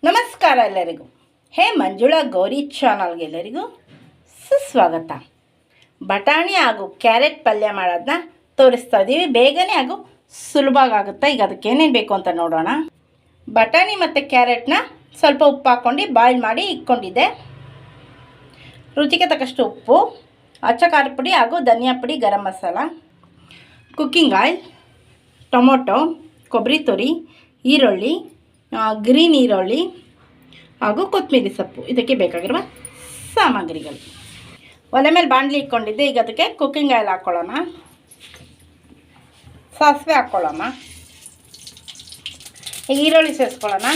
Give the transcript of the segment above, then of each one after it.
ನಮಸ್ಕಾರ ಎಲ್ಲರಿಗೂ. ಹೇ ಮಂಜುಳಾ ಗೌರಿ ಚಾನಲ್ಗೆ ಎಲ್ಲರಿಗೂ ಸುಸ್ವಾಗತ. ಬಟಾಣಿ ಹಾಗೂ ಕ್ಯಾರೆಟ್ ಪಲ್ಯ ಮಾಡೋದನ್ನ ತೋರಿಸ್ತಾ ಇದ್ದೀವಿ. ಬೇಗನೆ ಹಾಗೂ ಸುಲಭವಾಗಿ ಆಗುತ್ತೆ. ಈಗ ಅದಕ್ಕೆ ಏನೇನು ಬೇಕು ಅಂತ ನೋಡೋಣ. ಬಟಾಣಿ ಮತ್ತು ಕ್ಯಾರೆಟ್ನ ಸ್ವಲ್ಪ ಉಪ್ಪು ಹಾಕ್ಕೊಂಡು ಬಾಯ್ಲ್ ಮಾಡಿ ಇಟ್ಕೊಂಡಿದ್ದೆ. ರುಚಿಗೆ ತಕ್ಕಷ್ಟು ಉಪ್ಪು, ಅಚ್ಚ ಖಾರದ ಪುಡಿ ಹಾಗೂ ಧನಿಯಾ ಪುಡಿ, garam masala, cooking oil, tomato, ಕೊಬ್ಬರಿ ತುರಿ, ಈರುಳ್ಳಿ, ಗ್ರೀನ್ ಈರುಳ್ಳಿ ಹಾಗೂ ಕೊತ್ತಂಬರಿ ಸೊಪ್ಪು ಇದಕ್ಕೆ ಬೇಕಾಗಿರುವ ಸಾಮಗ್ರಿಗಳು. ಒಲೆ ಮೇಲೆ ಬಾಣಲಿ ಇಟ್ಕೊಂಡಿದ್ದೆ. ಈಗ ಅದಕ್ಕೆ ಕುಕ್ಕಿಂಗ್ ಆಯಿಲ್ ಹಾಕ್ಕೊಳ್ಳೋಣ, ಸಾಸಿವೆ ಹಾಕ್ಕೊಳ್ಳೋಣ, ಈಗ ಈರುಳ್ಳಿ ಸೇರಿಸ್ಕೊಳ್ಳೋಣ,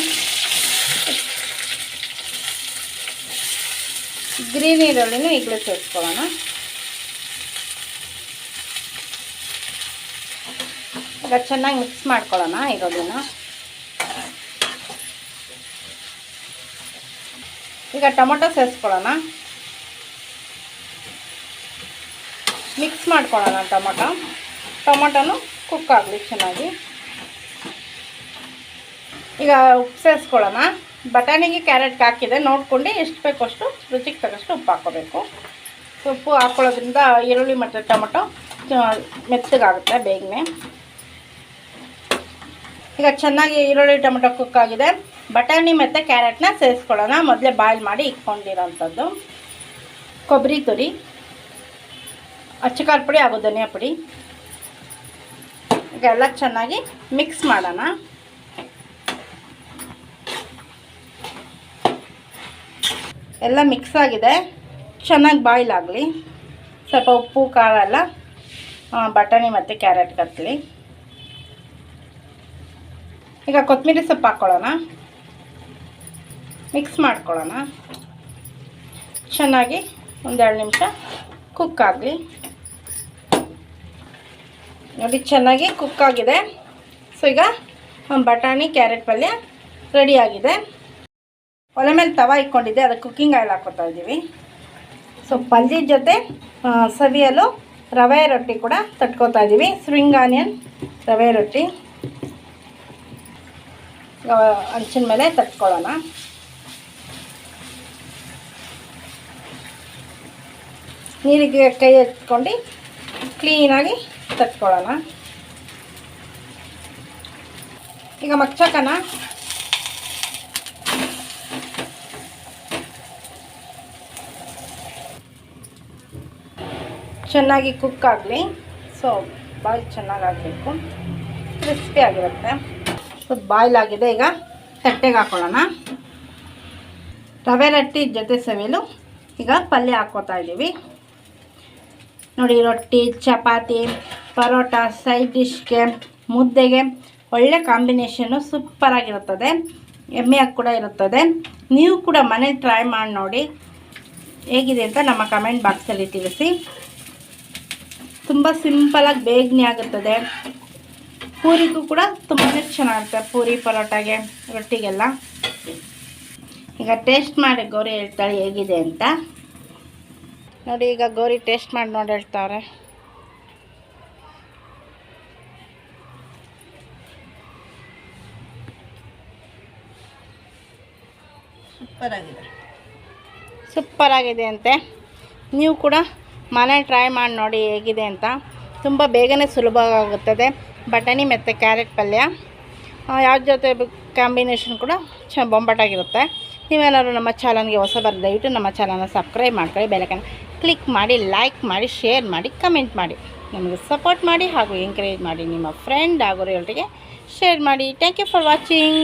ಗ್ರೀನ್ ಈರುಳ್ಳಿನೂ ಈಗಲೂ ಸೇರಿಸ್ಕೊಳ್ಳೋಣ. ಈಗ ಚೆನ್ನಾಗಿ ಮಿಕ್ಸ್ ಮಾಡ್ಕೊಳ್ಳೋಣ ಈರುಳ್ಳಿನ. ಈಗ ಟೊಮೊಟೊ ಸೇರಿಸ್ಕೊಳ್ಳೋಣ, ಮಿಕ್ಸ್ ಮಾಡ್ಕೊಳ್ಳೋಣ. ಟೊಮೊಟೊನು ಕುಕ್ ಆಗಲಿ ಚೆನ್ನಾಗಿ. ಈಗ ಉಪ್ಪು ಸೇರಿಸ್ಕೊಳ್ಳೋಣ. ಬಟಾಣಿಗೆ ಕ್ಯಾರೆಟ್ಗೆ ಹಾಕಿದೆ, ನೋಡ್ಕೊಂಡು ಎಷ್ಟು ಬೇಕೋ ಅಷ್ಟು ರುಚಿಗೆ ತಕ್ಕಷ್ಟು ಉಪ್ಪು ಹಾಕ್ಕೋಬೇಕು. ಉಪ್ಪು ಹಾಕ್ಕೊಳ್ಳೋದ್ರಿಂದ ಈರುಳ್ಳಿ ಮತ್ತು ಟೊಮೊಟೊ ಮೆತ್ತಗಾಗುತ್ತೆ ಬೇಗನೆ. ಈಗ ಚೆನ್ನಾಗಿ ಈರುಳ್ಳಿ ಟೊಮೊಟೊ ಕುಕ್ ಆಗಿದೆ. ಬಟಾಣಿ ಮತ್ತು ಕ್ಯಾರೆಟ್ನ ಸೇರಿಸ್ಕೊಳ್ಳೋಣ. ಮೊದಲೇ ಬಾಯ್ಲ್ ಮಾಡಿ ಇಟ್ಕೊಂಡಿರೋಂಥದ್ದು. ಕೊಬ್ಬರಿ ತುರಿ, ಅಚ್ಚ ಖಾರದ ಪುಡಿ ಹಾಗೂ ಧನಿಯಾ ಪುಡಿ. ಈಗ ಎಲ್ಲ ಚೆನ್ನಾಗಿ ಮಿಕ್ಸ್ ಮಾಡೋಣ. ಎಲ್ಲ ಮಿಕ್ಸ್ ಆಗಿದೆ, ಚೆನ್ನಾಗಿ ಬಾಯ್ಲ್ ಆಗಲಿ. ಸ್ವಲ್ಪ ಉಪ್ಪು ಖಾರ ಎಲ್ಲ ಬಟಾಣಿ ಮತ್ತು ಕ್ಯಾರೆಟ್ಗೆ ಹತ್ತಲಿ. ಈಗ ಕೊತ್ತಂಬರಿ ಸೊಪ್ಪು ಹಾಕ್ಕೊಳ್ಳೋಣ, ಮಿಕ್ಸ್ ಮಾಡ್ಕೊಳ್ಳೋಣ. ಚೆನ್ನಾಗಿ ಒಂದೆರಡು ನಿಮಿಷ ಕುಕ್ ಆಗಲಿ. ನೋಡಿ ಚೆನ್ನಾಗಿ ಕುಕ್ ಆಗಿದೆ. ಸೊ ಈಗ ಬಟಾಣಿ ಕ್ಯಾರೆಟ್ ಪಲ್ಯ ರೆಡಿಯಾಗಿದೆ. ಒಲೆ ಮೇಲೆ ತವ ಇಟ್ಕೊಂಡಿದ್ದೆ, ಅದಕ್ಕೆ ಕುಕ್ಕಿಂಗ್ ಆಯಿಲ್ ಹಾಕ್ಕೊತಾ ಇದ್ದೀವಿ. ಸೊ ಪಲ್ಯದ ಜೊತೆ ಸವಿಯಲು ರವೆ ರೊಟ್ಟಿ ಕೂಡ ತಟ್ಕೊತಾ ಇದ್ದೀವಿ. ಸ್ಪ್ರಿಂಗ್ ಆನಿಯನ್ ರವೆ ರೊಟ್ಟಿ ಹಂಚಿನ ಮೇಲೆ ತಟ್ಕೊಳ್ಳೋಣ. ನೀರಿಗೆ ಕೈ ಎತ್ಕೊಂಡು ಕ್ಲೀನಾಗಿ ತಟ್ಕೊಳ್ಳೋಣ. ಈಗ ಮಗ್ಚಕನ ಚೆನ್ನಾಗಿ ಕುಕ್ ಆಗಲಿ. ಸೊ ಬಾಯ್ಲ್ ಚೆನ್ನಾಗಾಗಬೇಕು, ಕ್ರಿಸ್ಪಿ ಆಗಿರುತ್ತೆ. ಸೊ ಬಾಯ್ಲ್ ಆಗಿದೆ. ಈಗ ತಟ್ಟೆಗೆ ಹಾಕ್ಕೊಳ್ಳೋಣ. ರವೆ ರೊಟ್ಟಿ ಜೊತೆ ಸವಿಯಲು ಈಗ ಪಲ್ಯ ಹಾಕ್ಕೋತಾ ಇದ್ದೀವಿ. ನೋಡಿ, ರೊಟ್ಟಿ, ಚಪಾತಿ, ಪರೋಟ, ಸೈಡ್ ಡಿಶ್ಗೆ, ಮುದ್ದೆಗೆ ಒಳ್ಳೆ ಕಾಂಬಿನೇಷನ್ನು ಸೂಪರಾಗಿರುತ್ತದೆ. ಎಮ್ಮೆಯಾಗಿ ಕೂಡ ಇರುತ್ತದೆ. ನೀವು ಕೂಡ ಮನೇಲಿ ಟ್ರೈ ಮಾಡಿ ನೋಡಿ ಹೇಗಿದೆ ಅಂತ ನಮ್ಮ ಕಮೆಂಟ್ ಬಾಕ್ಸಲ್ಲಿ ತಿಳಿಸಿ. ತುಂಬ ಸಿಂಪಲಾಗಿ ಬೇಗನೆ ಆಗುತ್ತದೆ. ಪೂರಿಗೂ ಕೂಡ ತುಂಬಾ ಚೆನ್ನಾಗಿರುತ್ತೆ, ಪೂರಿ ಪರೋಟಾಗೆ ರೊಟ್ಟಿಗೆಲ್ಲ. ಈಗ ಟೇಸ್ಟ್ ಮಾಡಿ ಗೌರಿ ಹೇಳ್ತಾಳೆ ಹೇಗಿದೆ ಅಂತ. ನೋಡಿ, ಈಗ ಗೌರಿ ಟೇಸ್ಟ್ ಮಾಡಿ ನೋಡಿ ಹೇಳ್ತಾವ್ರೆ. ಸೂಪರಾಗಿದೆ ಅಂತೆ. ನೀವು ಕೂಡ ಮನೇಲಿ ಟ್ರೈ ಮಾಡಿ ನೋಡಿ ಹೇಗಿದೆ ಅಂತ. ತುಂಬ ಬೇಗನೆ ಸುಲಭವಾಗುತ್ತದೆ. ಬಟಾಣಿ ಮತ್ತು ಕ್ಯಾರೆಟ್ ಪಲ್ಯ ಯಾವ ಜೊತೆ ಕಾಂಬಿನೇಷನ್ ಕೂಡ ಬೊಂಬಾಟಾಗಿರುತ್ತೆ. ನೀವೇನಾದ್ರು ನಮ್ಮ ಚಾನಲ್ಗೆ ಹೊಸ ದಯವಿಟ್ಟು ನಮ್ಮ ಚಾನಲ್ನ ಸಬ್ಸ್ಕ್ರೈಬ್ ಮಾಡ್ಕೊಳ್ಳಿ, ಬೆಲೈಕನ್ ಕ್ಲಿಕ್ ಮಾಡಿ, ಲೈಕ್ ಮಾಡಿ, ಶೇರ್ ಮಾಡಿ, ಕಮೆಂಟ್ ಮಾಡಿ, ನಮಗೆ ಸಪೋರ್ಟ್ ಮಾಡಿ ಹಾಗೂ ಎಂಕರೇಜ್ ಮಾಡಿ. ನಿಮ್ಮ ಫ್ರೆಂಡ್ ಹಾಗೂ ಎಲ್ಲರಿಗೆ ಶೇರ್ ಮಾಡಿ. Thank you for watching.